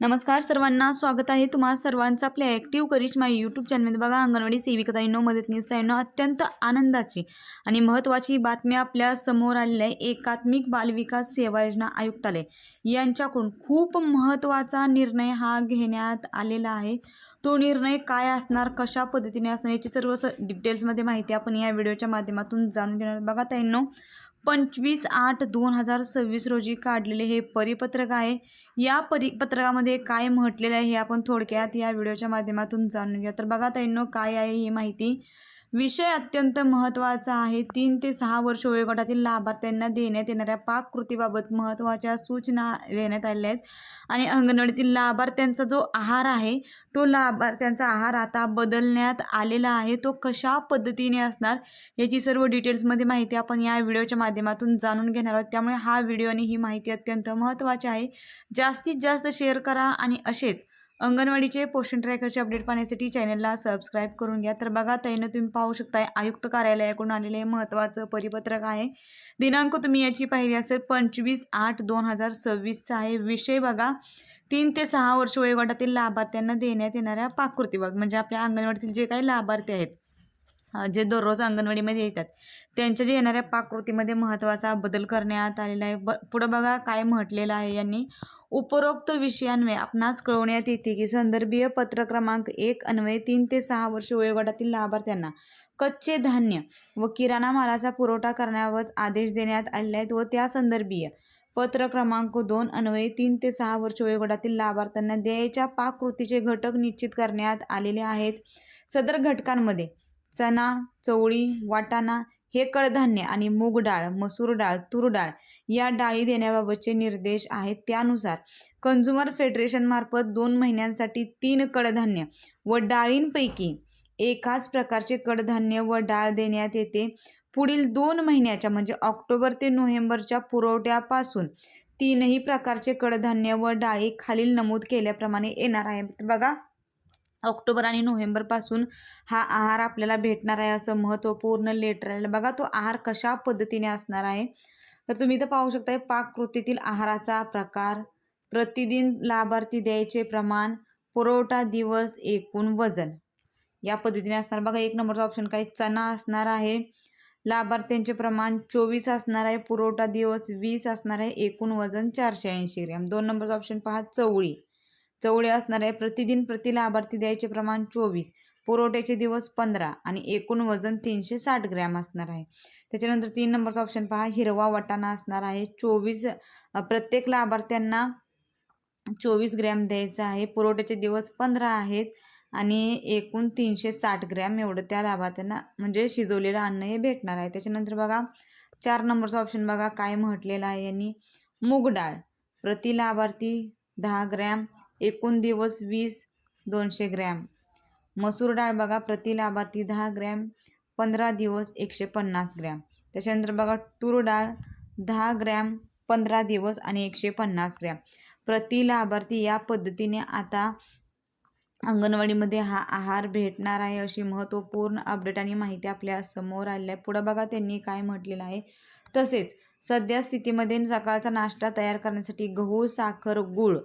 नमस्कार सर्वांना, स्वागत आहे तुम्हा सर्वांचं आपल्या ॲक्टिव्ह करिश्मा यूट्यूब चॅनलमध्ये। बघा, अंगणवाडी सेविकाताईंनो, मदतनीसताईंनो, अत्यंत आनंदाची आणि महत्त्वाची बातमी आपल्या समोर आलेली आहे। एकात्मिक बालविकास सेवा योजना आयुक्तालय यांच्याकडून खूप महत्त्वाचा निर्णय हा घेण्यात आलेला आहे। तो निर्णय काय असणार, कशा पद्धतीने असणार, याची सर्व डिटेल्समध्ये माहिती आपण या व्हिडिओच्या माध्यमातून जाणून घेणार। बघा ताईंनो, 25/8/2026 रोजी काढलेले हे परिपत्रक आहे। या परिपत्रकामध्ये काय म्हटलेलं आहे हे आपण थोडक्यात या व्हिडिओच्या माध्यमातून जाणून घेऊ। तर बघा ताईंनो, काय आहे ही माहिती। विषय अत्यंत महत्त्वाचा आहे। 3 ते 6 वर्ष वयोगटातील लाभार्थ्यांना देण्यात येणाऱ्या पाककृतीबाबत महत्त्वाच्या सूचना देण्यात आलेल्या आहेत। आणि अंगणवाडीतील लाभार्थ्यांचा जो आहार आहे, तो लाभार्थ्यांचा आहार आता बदलण्यात आलेला आहे। तो कशा पद्धतीने असणार याची सर्व डिटेल्समध्ये माहिती आपण या व्हिडिओच्या माध्यमातून जाणून घेणार आहोत। त्यामुळे हा व्हिडिओ आणि ही माहिती अत्यंत महत्त्वाची आहे। जास्तीत जास्त शेअर करा आणि असेच अंगणवाडीचे पोषण ट्रॅकरचे अपडेट पाहण्यासाठी चॅनलला सबस्क्राईब करून घ्या। तर बघा ताईंनो, तुम्ही पाहू शकता आयुक्त कार्यालयाकडून आलेले महत्त्वाचं परिपत्रक आहे। दिनांक तुम्ही याची पाहिली असेल 25/8/2026 आहे। विषय बघा, 3 ते 6 वर्ष वयोगटातील लाभार्थ्यांना देण्यात येणाऱ्या पाककृतीबाबत, म्हणजे आपल्या अंगणवाडीतील जे काही लाभार्थी आहेत, जे दररोज अंगणवाडीमध्ये येतात, त्यांच्या जे येणाऱ्या पाककृतीमध्ये महत्त्वाचा बदल करण्यात आलेला आहे। पुढं बघा काय म्हटलेलं आहे यांनी। उपरोक्त विषयान्वये आपणास कळवण्यात येते की संदर्भीय पत्र क्रमांक 1 अन्वये 3 ते 6 वर्ष वयोगटातील लाभार्थ्यांना कच्चे धान्य व किराणा मालाचा पुरवठा करण्याबाबत आदेश देण्यात आलेले आहेत व त्या संदर्भीय पत्र क्रमांक 2 अन्वये 3 ते 6 वर्ष वयोगटातील लाभार्थ्यांना द्यायच्या पाककृतीचे घटक निश्चित करण्यात आलेले आहेत। सदर घटकांमध्ये चणा, चवळी, वाटाणा हे कडधान्य आणि मूग डाळ, मसूर डाळ, तूर डाळ या डाळी देण्याबाबतचे निर्देश आहेत। त्यानुसार कंझ्युमर फेडरेशनमार्फत 2 महिन्यांसाठी 3 कडधान्य व डाळींपैकी एकाच प्रकारचे कडधान्य व डाळ देण्यात येते। पुढील 2 महिन्याच्या म्हणजे ऑक्टोबर ते नोव्हेंबरच्या पुरवठ्यापासून 3ही प्रकारचे कडधान्य व डाळी खालील नमूद केल्याप्रमाणे येणार आहे। बघा, ऑक्टोबर आणि नोव्हेंबरपासून हा आहार आपल्याला भेटणार आहे असं महत्त्वपूर्ण लेटर आहे। बघा, तो आहार कशा पद्धतीने असणार आहे तर तुम्ही इथं पाहू शकता, पाककृतीतील आहाराचा प्रकार, प्रतिदिन लाभार्थी द्यायचे प्रमाण, पुरवठा दिवस, एकूण वजन या पद्धतीने असणार। बघा, 1 नंबरचा ऑप्शन काय, चणा असणार आहे। लाभार्थ्यांचे प्रमाण 24 असणार आहे, पुरवठा दिवस 20 असणार आहे, एकूण वजन 480 ग्रॅम। 2 नंबरचा ऑप्शन पहा, चवळी असणार आहे। प्रतिदिन प्रति लाभार्थी द्यायचे प्रमाण 24, पुरवठ्याचे दिवस 15 आणि एकूण वजन 360 ग्रॅम असणार आहे। त्याच्यानंतर 3 नंबरचा ऑप्शन पहा, हिरवा वाटाणा असणार आहे। 24 प्रत्येक लाभार्थ्यांना 24 ग्रॅम द्यायचा आहे, पुरवठ्याचे दिवस 15 आहेत आणि एकूण 360 ग्रॅम एवढं त्या लाभार्थ्यांना म्हणजे शिजवलेलं अन्न हे भेटणार आहे। त्याच्यानंतर बघा 4 नंबरचा ऑप्शन बघा काय म्हटलेलं आहे यांनी। मूग डाळ प्रति लाभार्थी 10 ग्रॅम, एकूण दिवस 20, 200 ग्रॅम। मसूर डाळ बघा प्रति लाभार्थी 10 ग्रॅम, 15 दिवस 150 ग्रॅम। त्याच्यानंतर बघा तूर डाळ 10 ग्रॅम, 15 दिवस आणि 150 ग्रॅम प्रति लाभार्थी। या पद्धतीने आता अंगणवाडीमध्ये हा आहार भेटणार आहे अशी महत्त्वपूर्ण अपडेट आणि माहिती आपल्या समोर आली आहे। पुढे बघा त्यांनी काय म्हटलेलं आहे। तसेच सध्या स्थितीमध्ये सकाळचा नाश्ता तयार करण्यासाठी गहू, साखर, गूळ,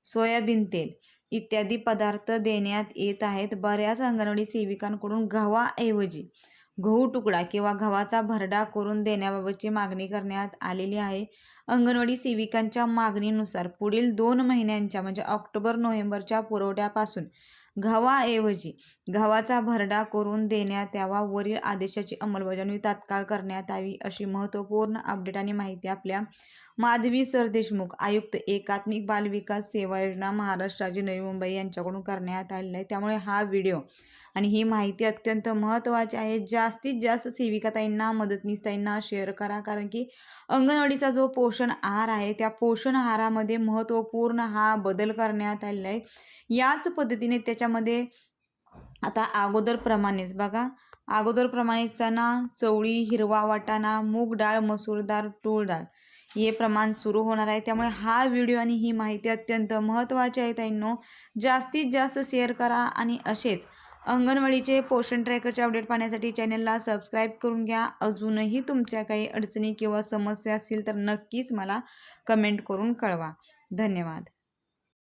सोयाबीन तेल इत्यादी पदार्थ देण्यात येत आहेत। बऱ्याच अंगणवाडी सेविकांकडून गव्हाऐवजी गहू तुकडा किंवा गव्हाचा भरडा करून देण्याबाबतची मागणी करण्यात आलेली आहे। अंगणवाडी सेविकांच्या मागणीनुसार पुढील 2 महिन्यांच्या म्हणजे ऑक्टोबर नोव्हेंबरच्या पुरवठ्यापासून गव्हाऐवजी गव्हाचा भरडा करून देण्यात यावा। वरील आदेशाची अंमलबजावणी तात्काळ करण्यात यावी अशी महत्त्वपूर्ण अपडेट आणि माहिती आपल्या माधवी सरदेशमुख, आयुक्त एकात्मिक बालविकास सेवा योजना, महाराष्ट्र राज्य, नवी मुंबई यांच्याकडून करण्यात आलेला आहे। त्यामुळे हा व्हिडिओ आणि ही माहिती अत्यंत महत्त्वाची आहे। जास्तीत जास्त सेविकाताईंना, मदतनीसताईंना शेअर करा, कारण की अंगणवाडीचा जो पोषण आहार आहे त्या पोषण आहारामध्ये महत्त्वपूर्ण हा बदल करण्यात आलेला आहे। याच पद्धतीने त्याच्यामध्ये आता अगोदरप्रमाणेच बघा, अगोदरप्रमाणे चणा, चवळी, हिरवा वाटाणा, मूग डाळ, मसूर डाळ, तूर डाळ हे प्रमाण सुरू होणार आहे। त्यामुळे हा व्हिडिओ आणि ही माहिती अत्यंत महत्त्वाची आहे ताईंनो। जास्तीत जास्त शेअर करा आणि असेच अंगणवाडीचे पोषण ट्रॅकरचे अपडेट पाहण्यासाठी चॅनलला सबस्क्राईब करून घ्या। अजूनही तुमच्या काही अडचणी किंवा समस्या असतील तर नक्कीच मला कमेंट करून कळवा। धन्यवाद।